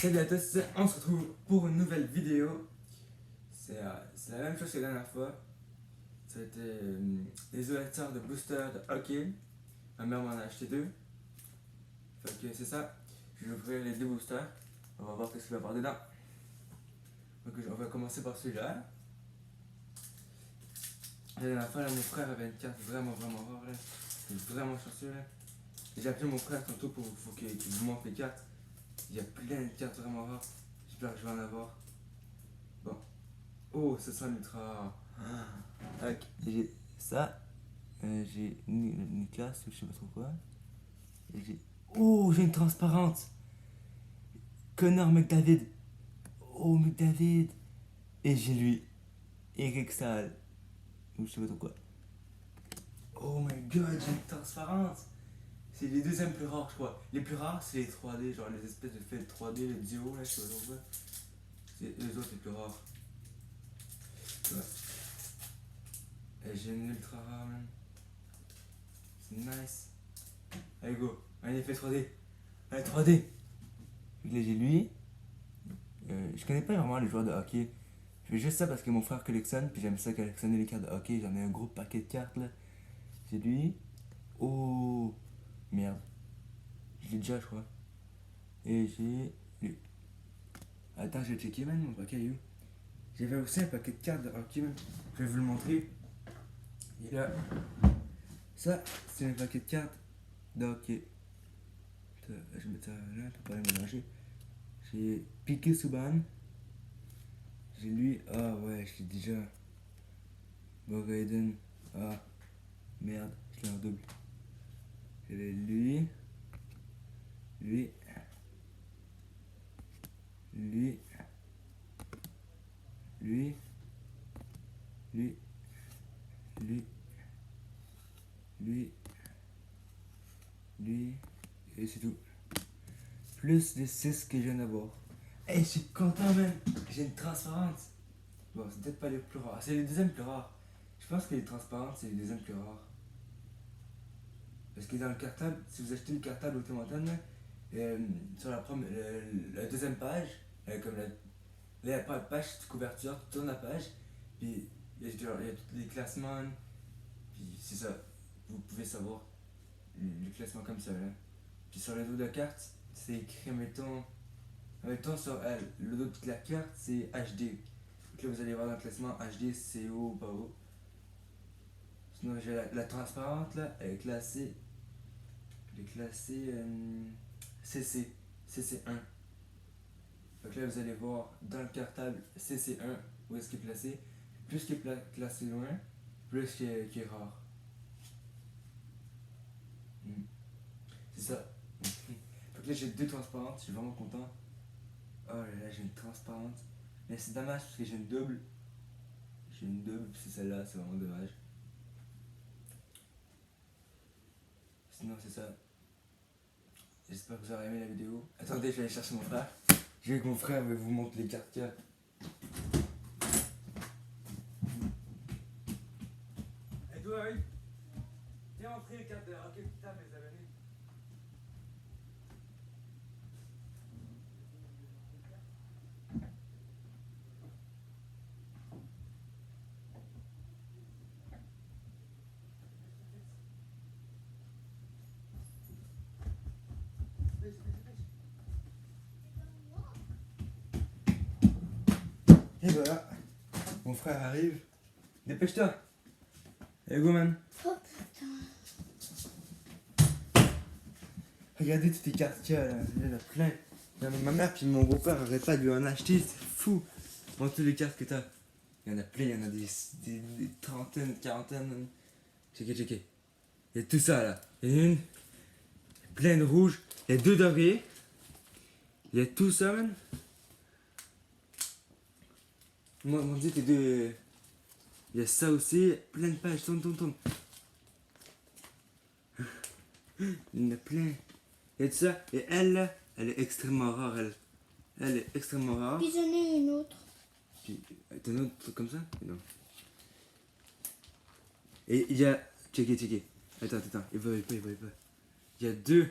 Salut à tous, on se retrouve pour une nouvelle vidéo. C'est la même chose que la dernière fois. C'était des ouvertures de boosters de hockey. Ma mère m'en a acheté deux. Fait que c'est ça. Je vais ouvrir les deux boosters. On va voir ce qu'il va y avoir dedans. Donc on va commencer par celui-là. La dernière fois, là, mon frère avait une carte vraiment rare. Là. C'est vraiment chanceux. Là. J'ai appelé mon frère tantôt pour qu'il vous montre les cartes. Il y a plein de cartes vraiment rares. J'espère que je vais en avoir. Bon. Oh, ça sent l'ultra rare. Ok, j'ai ça. J'ai Nicolas, ou je sais pas trop quoi. Et oh, j'ai une transparente. Connor McDavid. Oh, McDavid. Et j'ai lui. Eric Saal. Ou je sais pas trop quoi. Oh my god, j'ai une transparente. C'est les deuxièmes plus rares, je crois. Les plus rares, c'est les 3D, genre les espèces de faits 3D, le Dio, là, je sais pas trop quoi. C'est les autres les plus rares. Ouais. Et j'ai une ultra rare, man. C'est nice. Allez, go. Un effet 3D. Allez, 3D. Là, j'ai lui. Je connais pas vraiment les joueurs de hockey. Je fais juste ça parce que mon frère collectionne, puis j'aime ça collectionner les cartes de hockey. J'en ai un gros paquet de cartes, là. J'ai lui. Oh, merde. Je l'ai déjà, je crois. Et j'ai lui. Attends, je vais checker, man, mon paquet est où? J'avais aussi un paquet de cartes de hockey, man. Je vais vous le montrer. Et là, ça, c'est un paquet de cartes de hockey. Je vais mettre ça là pour pas les mélanger. J'ai Piqué Souban. J'ai lui. Ah ouais, je l'ai déjà. Bogaiden. Ah, merde, je l'ai en double. J'avais lui. Lui. Lui. Lui. Lui. Lui. Lui. Lui. Et c'est tout. Plus les 6 que je viens d'avoir. Hey, je suis content, man. J'ai une transparente. Bon, c'est peut-être pas les plus rares. C'est les deuxièmes plus rares. Je pense que les transparentes, c'est les deuxièmes plus rares. Parce que dans le cartable, si vous achetez le cartable au Télémontagne, sur la deuxième page, comme la page de couverture, tu tournes la page, puis il y a tous les classements, puis c'est ça. Vous pouvez savoir le classement comme ça. Là. Puis sur le dos de la carte, c'est écrit, mettons sur le dos de la carte, c'est HD. Donc là, vous allez voir dans le classement HD, c'est haut ou pas haut. Sinon, j'ai la transparente, là, elle est classée. Elle est classée CC, CC1. Donc là, vous allez voir dans le cartable CC1 où est-ce qu'il est placé. Plus qu'il est classé loin, plus qu'il est rare. C'est ça. Donc là, j'ai deux transparentes, je suis vraiment content. Oh là là, j'ai une transparente. Mais c'est dommage parce que j'ai une double. J'ai une double, c'est celle-là, c'est vraiment dommage. Sinon, c'est ça. J'espère que vous aurez aimé la vidéo. Attendez, je vais aller chercher mon frère. Je veux que mon frère vous montre les cartes qu'il y a. Hey toi, oui. Viens montrer les cartes de hockey que t'as, mes abonnés. Et voilà, mon frère arrive. Dépêche-toi. Allez, go, man. Oh putain. Regardez toutes les cartes qu'il y a là. Il y en a plein. Ma mère puis mon beau-père n'arrêtent pas de lui en acheter. C'est fou. Montre toutes les cartes que t'as. Il y en a plein. Il y en a des trentaines, quarantaines. Checkez. Il y a tout ça là. Il y en a une. Plein de rouge. Il y a deux dorés. Il y a tout ça, man. Moi, mon dieu, t'es deux. Il y a ça aussi. Plein de pages. Tourne. Il y en a plein. Il y a tout ça. Et elle, là, elle est extrêmement rare. Elle est extrêmement rare. Puis j'en ai une autre. Puis, t'as un autre truc comme ça? Non. Et il y a. Checkez. Attends. Il va pas. Il y a deux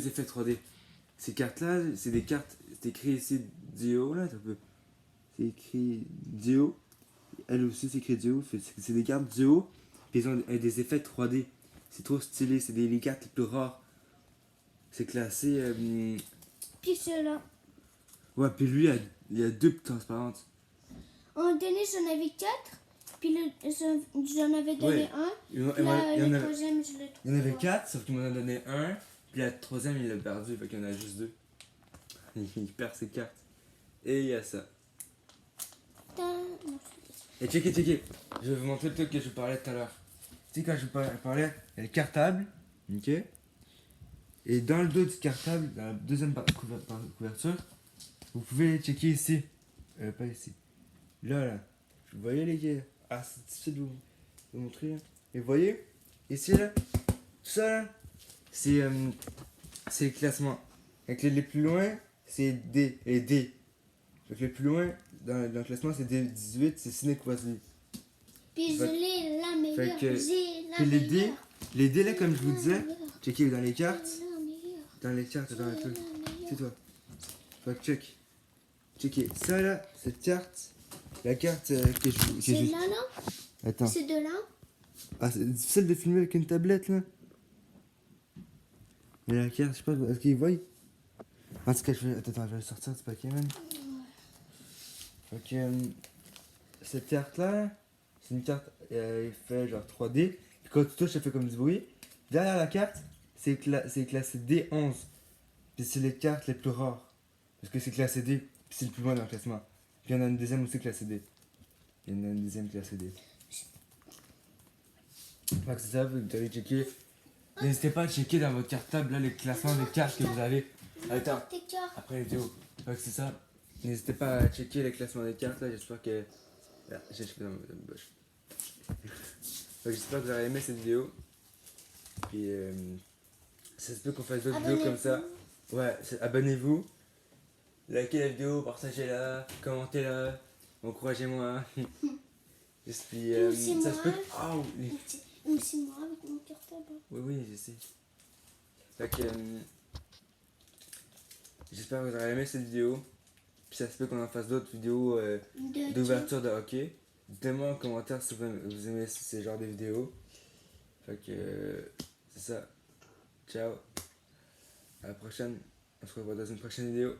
effets 3D. ces cartes-là, c'est des cartes, c'est écrit ici Dio, là, c'est écrit Dio. Elle aussi, c'est écrit Dio. C'est des cartes Dio, puis ils ont des effets 3D. C'est trop stylé, c'est les cartes les plus rares. C'est classé. Puis ceux-là. Ouais, puis lui, il y a deux transparentes. En dernier, j'en avais 4. Puis j'en avais donné Ouais. un. Il y Là, en le avait- troisième, je l'ai trouvé. il y en avait 4, sauf qu'il m'en a donné un. Puis la troisième, il l'a perdu, fait qu'il y en a juste 2. Il perd ses cartes. Et il y a ça. Non, Et checkez. Je vais vous montrer le truc que je vous parlais tout à l'heure. Tu sais, quand je vous parlais, il y a le cartable. Ok. Et dans le dos du cartable, dans la deuxième couverture, vous pouvez checker ici. Pas ici. Là. Vous voyez les gars? Ah, c'est difficile de vous montrer. Là. Et vous voyez? Ici, là. Tout ça, là. C'est le classement. Avec les plus loin, c'est D. Et D. Donc les plus loin, dans le classement, c'est D18, c'est Ciné Quasi. Puis je Fait- l'ai la meilleure. fait que- J'ai la Puis les meilleure. dés, là, comme je vous disais, La meilleure. checkez dans les cartes. La meilleure. Dans les cartes, dans le J'ai truc. la meilleure. C'est toi. Fait que checkez. Ça là, cette carte, la carte que je. C'est là, là? Attends. C'est de là? Ah, c'est difficile de filmer avec une tablette là. Mais la carte, je sais pas, est-ce qu'ils voient? En tout cas, Attends, je vais le sortir du paquet même. Fait que. Cette carte là, c'est une carte, elle fait genre 3D. Puis quand tu touches, ça fait comme du bruit. Derrière la carte, c'est classé D11. Puis c'est les cartes les plus rares. Parce que c'est classé D, puis c'est le plus loin dans le classement. Puis il y en a une deuxième aussi classée D. Il y en a une deuxième classée D. Fait que c'est ça, vous allez checker. N'hésitez pas à checker dans votre cartable là, les classements des cartes que vous avez. Attends, Tes cartes. après la vidéo. Fait que c'est ça. N'hésitez pas à checker les classements des cartes là, j'espère que. Ah, j'ai cheveux dans ma bouche. Fait que j'espère que vous aurez aimé cette vidéo. Puis ça se peut qu'on fasse d'autres vidéos comme ça. Ouais, abonnez-vous. Likez la vidéo, partagez-la, commentez-la, encouragez-moi. Et puis Aussi ça se peut. moi. Oh, Aussi moi avec mon cartable. oui, je sais. Fait que j'espère que vous aurez aimé cette vidéo. Puis ça se peut qu'on en fasse d'autres vidéos d'ouverture de hockey. Dites-moi en commentaire si vous aimez ce genre de vidéos. Fait que c'est ça. Ciao. À la prochaine. On se revoit dans une prochaine vidéo.